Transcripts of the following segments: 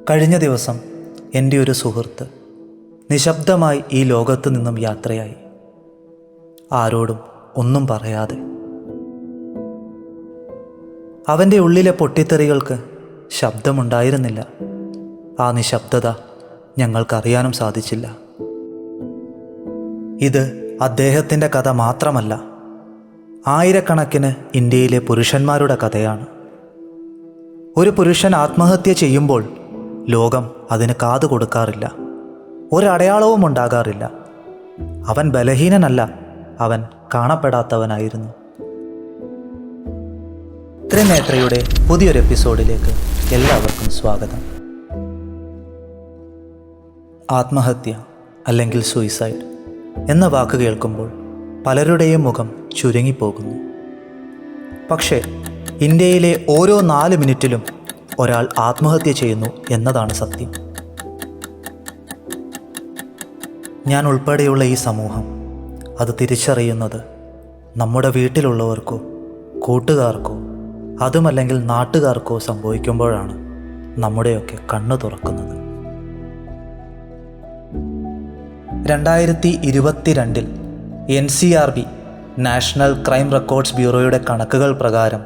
കഴിഞ്ഞ ദിവസം എൻ്റെ ഒരു സുഹൃത്ത് നിശബ്ദമായി ഈ ലോകത്തു നിന്നും യാത്രയായി, ആരോടും ഒന്നും പറയാതെ. അവൻ്റെ ഉള്ളിലെ പൊട്ടിത്തെറികൾക്ക് ശബ്ദമുണ്ടായിരുന്നില്ല. ആ നിശബ്ദത ഞങ്ങൾക്കറിയാനും സാധിച്ചില്ല. ഇത് അദ്ദേഹത്തിൻ്റെ കഥ മാത്രമല്ല, ആയിരക്കണക്കിന് ഇന്ത്യയിലെ പുരുഷന്മാരുടെ കഥയാണ്. ഒരു പുരുഷൻ ആത്മഹത്യ ചെയ്യുമ്പോൾ ലോകം അതിന് കാതു കൊടുക്കാറില്ല, ഒരടയാളവും ഉണ്ടാകാറില്ല. അവൻ ബലഹീനനല്ല, അവൻ കാണപ്പെടാത്തവനായിരുന്നു. ത്രിനേത്രയുടെ പുതിയൊരു എപ്പിസോഡിലേക്ക് എല്ലാവർക്കും സ്വാഗതം. ആത്മഹത്യ അല്ലെങ്കിൽ സൂയിസൈഡ് എന്ന വാക്ക് കേൾക്കുമ്പോൾ പലരുടെയും മുഖം ചുരുങ്ങിപ്പോകുന്നു. പക്ഷേ ഇന്ത്യയിലെ ഓരോ 4 മിനിറ്റിലും ഒരാൾ ആത്മഹത്യ ചെയ്യുന്നു എന്നതാണ് സത്യം. ഞാൻ ഉൾപ്പെടെയുള്ള ഈ സമൂഹം അത് തിരിച്ചറിയുന്നത് നമ്മുടെ വീട്ടിലുള്ളവർക്കോ കൂട്ടുകാർക്കോ അതുമല്ലെങ്കിൽ നാട്ടുകാർക്കോ സംഭവിക്കുമ്പോഴാണ് നമ്മുടെയൊക്കെ കണ്ണു തുറക്കുന്നത്. 2022 NCRB നാഷണൽ ക്രൈം റെക്കോർഡ്സ് ബ്യൂറോയുടെ കണക്കുകൾ പ്രകാരം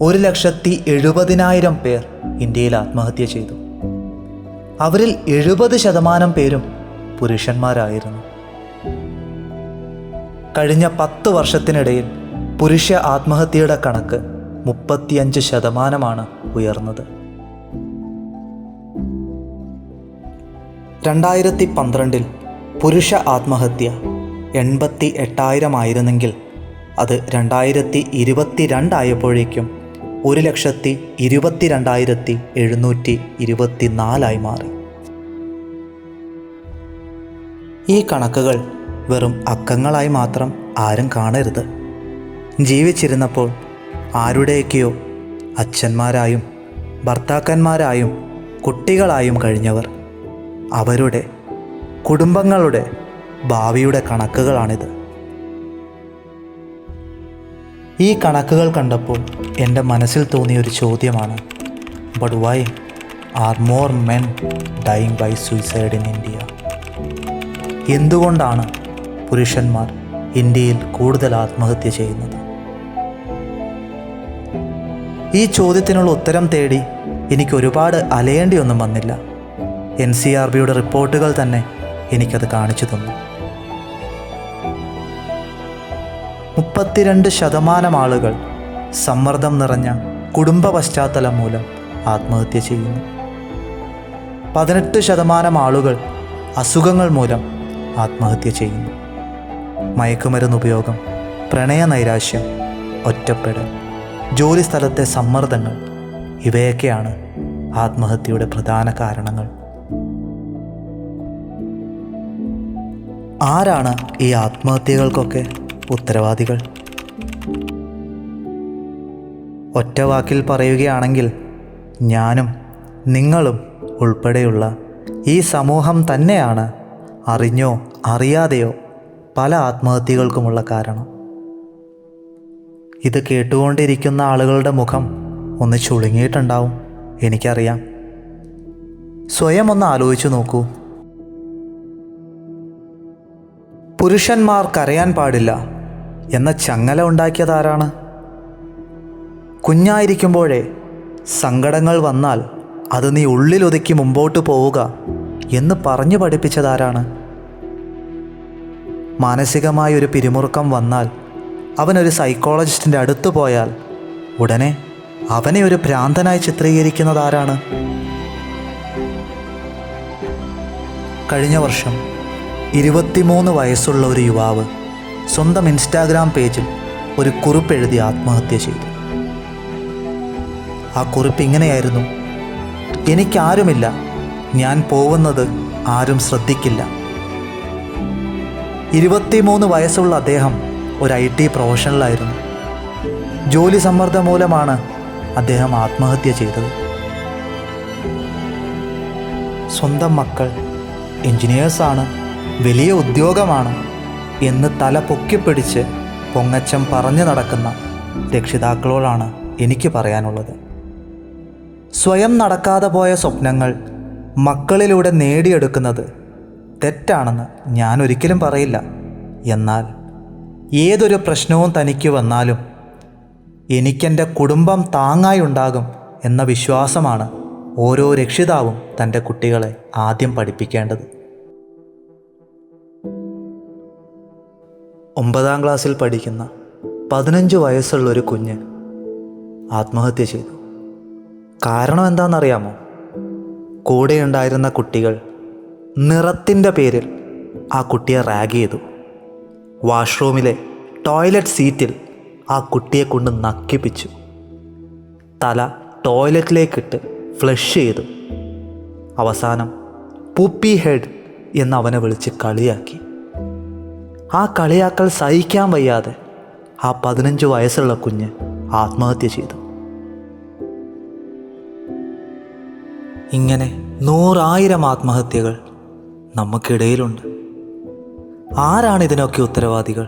1,70,000 പേർ ഇന്ത്യയിൽ ആത്മഹത്യ ചെയ്തു. അവരിൽ 70% പേരും പുരുഷന്മാരായിരുന്നു. കഴിഞ്ഞ 10 വർഷത്തിനിടയിൽ പുരുഷ ആത്മഹത്യയുടെ കണക്ക് 35% ഉയർന്നത്. 2012 പുരുഷ ആത്മഹത്യ 88,000 ആയിരുന്നെങ്കിൽ അത് 2022 ആയപ്പോഴേക്കും 1,22,724 മാറി. ഈ കണക്കുകൾ വെറും അക്കങ്ങളായി മാത്രം ആരും കാണരുത്. ജീവിച്ചിരുന്നപ്പോൾ ആരുടെയൊക്കെയോ അച്ഛന്മാരായും ഭർത്താക്കന്മാരായും കുട്ടികളായും കഴിഞ്ഞവർ, അവരുടെ കുടുംബങ്ങളുടെ ഭാവിയുടെ കണക്കുകളാണിത്. ഈ കണക്കുകൾ കണ്ടപ്പോൾ എൻ്റെ മനസ്സിൽ തോന്നിയൊരു ചോദ്യമാണ്, but why are more men dying by suicide in India? എന്തുകൊണ്ടാണ് പുരുഷന്മാർ ഇന്ത്യയിൽ കൂടുതൽ ആത്മഹത്യ ചെയ്യുന്നത്? ഈ ചോദ്യത്തിനുള്ള ഉത്തരം തേടി എനിക്ക് ഒരുപാട് അലയേണ്ടിയൊന്നും വന്നില്ല. NCRBയുടെ റിപ്പോർട്ടുകൾ തന്നെ എനിക്കത് കാണിച്ചു തന്നു. 32% ആളുകൾ സമ്മർദ്ദം നിറഞ്ഞ കുടുംബ പശ്ചാത്തലം മൂലം ആത്മഹത്യ ചെയ്യുന്നു. 18% ആളുകൾ അസുഖങ്ങൾ മൂലം ആത്മഹത്യ ചെയ്യുന്നു. മയക്കുമരുന്ന് ഉപയോഗം, പ്രണയനൈരാശ്യം, ഒറ്റപ്പെടൽ, ജോലിസ്ഥലത്തെ സമ്മർദ്ദങ്ങൾ, ഇവയൊക്കെയാണ് ആത്മഹത്യയുടെ പ്രധാന കാരണങ്ങൾ. ആരാണ് ഈ ആത്മഹത്യകൾക്കൊക്കെ ഉത്തരവാദികൾ? ഒറ്റ വാക്കിൽ പറയുകയാണെങ്കിൽ ഞാനും നിങ്ങളും ഉൾപ്പെടെയുള്ള ഈ സമൂഹം തന്നെയാണ് അറിഞ്ഞോ അറിയാതെയോ പല ആത്മഹത്യകൾക്കുമുള്ള കാരണം. ഇത് കേട്ടുകൊണ്ടിരിക്കുന്ന ആളുകളുടെ മുഖം ഒന്ന് ചുളുങ്ങിയിട്ടുണ്ടാവും, എനിക്കറിയാം. സ്വയം ഒന്ന് ആലോചിച്ചു നോക്കൂ. പുരുഷന്മാർ കരയാൻ പാടില്ല എന്ന ചങ്ങല ഉണ്ടാക്കിയതാരാണ്? കുഞ്ഞായിരിക്കുമ്പോഴേ സങ്കടങ്ങൾ വന്നാൽ അത് നീ ഉള്ളിലൊതുക്കി മുമ്പോട്ട് പോവുക എന്ന് പറഞ്ഞു പഠിപ്പിച്ചതാരാണ്? മാനസികമായൊരു പിരിമുറുക്കം വന്നാൽ അവനൊരു സൈക്കോളജിസ്റ്റിൻ്റെ അടുത്ത് പോയാൽ ഉടനെ അവനെ ഒരു ഭ്രാന്തനായി ചിത്രീകരിക്കുന്നതാരാണ്? കഴിഞ്ഞ വർഷം 23 വയസ്സുള്ള ഒരു യുവാവ് സ്വന്തം ഇൻസ്റ്റാഗ്രാം പേജിൽ ഒരു കുറിപ്പ് എഴുതി ആത്മഹത്യ ചെയ്തു. ആ കുറിപ്പ് ഇങ്ങനെയായിരുന്നു: എനിക്കാരുമില്ല, ഞാൻ പോകുന്നത് ആരും ശ്രദ്ധിക്കില്ല. 23 വയസ്സുള്ള അദ്ദേഹം ഒരു IT പ്രൊഫഷണലായിരുന്നു. ജോലി സമ്മർദ്ദം മൂലമാണ് അദ്ദേഹം ആത്മഹത്യ ചെയ്തത്. സ്വന്തം മക്കൾ എൻജിനീയേഴ്സാണ്, വലിയ ഉദ്യോഗമാണ് എന്ന് തല പൊക്കിപ്പിടിച്ച് പൊങ്ങച്ചം പറഞ്ഞു നടക്കുന്ന രക്ഷിതാക്കളോടാണ് എനിക്ക് പറയാനുള്ളത്. സ്വയം നടക്കാതെ പോയ സ്വപ്നങ്ങൾ മക്കളിലൂടെ നേടിയെടുക്കുന്നത് തെറ്റാണെന്ന് ഞാൻ ഒരിക്കലും പറയില്ല. എന്നാൽ ഏതൊരു പ്രശ്നവും തനിക്ക് വന്നാലും എനിക്കെൻ്റെ കുടുംബം താങ്ങായി ഉണ്ടാകും എന്ന വിശ്വാസമാണ് ഓരോ രക്ഷിതാവും തൻ്റെ കുട്ടികളെ ആദ്യം പഠിപ്പിക്കേണ്ടത്. 9ാം ക്ലാസ്സിൽ പഠിക്കുന്ന 15 വയസ്സുള്ളൊരു കുഞ്ഞ് ആത്മഹത്യ ചെയ്തു. കാരണം എന്താണെന്നറിയാമോ? കൂടെയുണ്ടായിരുന്ന കുട്ടികൾ നിറത്തിൻ്റെ പേരിൽ ആ കുട്ടിയെ റാഗ് ചെയ്തു. വാഷ്റൂമിലെ ടോയ്ലറ്റ് സീറ്റിൽ ആ കുട്ടിയെ കൊണ്ട് നക്കിപ്പിച്ചു. തല ടോയ്ലറ്റിലേക്കിട്ട് ഫ്ലഷ് ചെയ്തു. അവസാനം പുപ്പി ഹെഡ് എന്ന് അവനെ വിളിച്ച് കളിയാക്കി. ആ കളിയാക്കൽ സഹിക്കാൻ വയ്യാതെ ആ 15 വയസ്സുള്ള കുഞ്ഞ് ആത്മഹത്യ ചെയ്തു. ഇങ്ങനെ 100,000 ആത്മഹത്യകൾ നമുക്കിടയിലുണ്ട്. ആരാണ് ഇതിനൊക്കെ ഉത്തരവാദികൾ?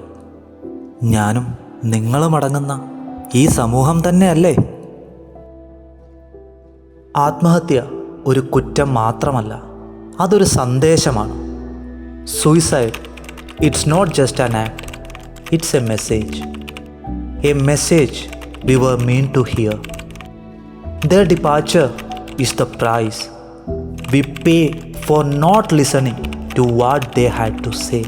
ഞാനും നിങ്ങളും അടങ്ങുന്ന ഈ സമൂഹം തന്നെയല്ലേ? ആത്മഹത്യ ഒരു കുറ്റം മാത്രമല്ല, അതൊരു സന്ദേശമാണ്. Suicide it's not just an act, it's a message. A message we were meant to hear. Their departure is the price we pay for not listening to what they had to say.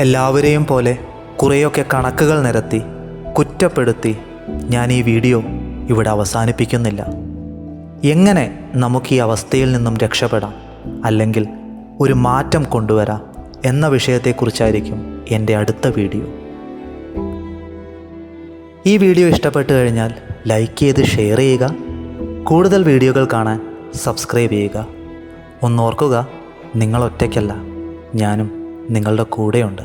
എല്ലാവരെയും പോലെ കുറേയൊക്കെ കണക്കുകൾ നിരത്തി കുറ്റപ്പെടുത്തി ഞാൻ ഈ video ഇവിടെ അവസാനിപ്പിക്കുന്നില്ല. എങ്ങനെ നമുക്ക് ഈ അവസ്ഥയിൽ നിന്നും രക്ഷപ്പെടാം, അല്ലെങ്കിൽ ഒരു മാറ്റം കൊണ്ടുവരാം എന്ന വിഷയത്തെക്കുറിച്ചായിരിക്കും എൻ്റെ അടുത്ത വീഡിയോ. ഈ വീഡിയോ ഇഷ്ടപ്പെട്ടു കഴിഞ്ഞാൽ ലൈക്ക് ചെയ്ത് ഷെയർ ചെയ്യുക. കൂടുതൽ വീഡിയോകൾ കാണാൻ സബ്സ്ക്രൈബ് ചെയ്യുക. ഒന്നോർക്കുക, നിങ്ങൾ ഒറ്റയ്ക്കല്ല, ഞാനും നിങ്ങളുടെ കൂടെയുണ്ട്.